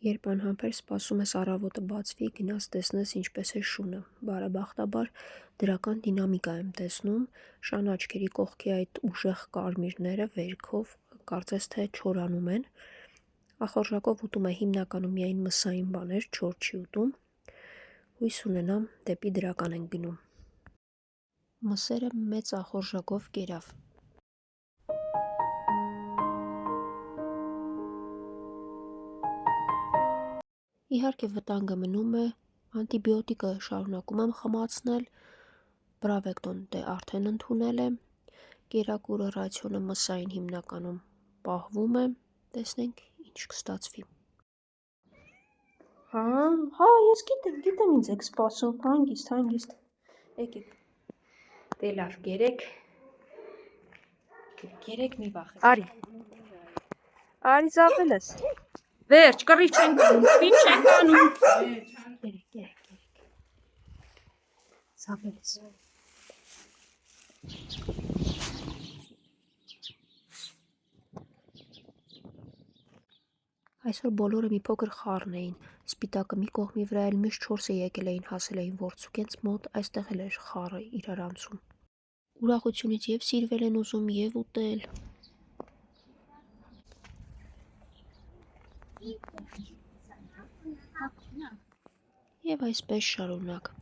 Երբ անհամբեր սպասում ես առավոտը բացվի, գնաս տեսնես ինչպես է շունը, բարեբախտաբար դրական դինամիկա եմ տեսնում, շան աչքերի կողքի այդ ուժեղ կարմիրները վերքով կարծես թե չորանում են, ախորժակով ուտում է հիմնականում միայն մսային բաներ, չոր չի ուտում, հույս ունենամ դեպի դրական ենք գնում։ Մսերը մեծ ախորժակով կերավ։ Իհարկե վտանգը մնում է, անտիբիոտիկը շարունակում եմ խմացնել, բրավեկտոն դե արդեն ընդունել եմ, կերակուրը ռացիոնը մսային հիմնականում պահվում է, տեսնենք ինչ կստացվի։ Հա, ես գիտեմ ինձ եք սպասում, հանգիստ, եկեք, դե լավ, գերեք մի վախեք, արի զավել ես, վերջ, կռիվ չենք անում, գերեք, զավել ես։ Այսօր բոլորը մի փոքր խառն էին, սպիտակը մի կողմի վրա էլ միշտ 4-ը եկել էին հասել էին որցուկենց մոտ, այստեղ էլ էր խառը իրար անցում։ Ուրախությունից և սիրվել են ուզում, և ուտել։ Եվ այսպես շարունակ։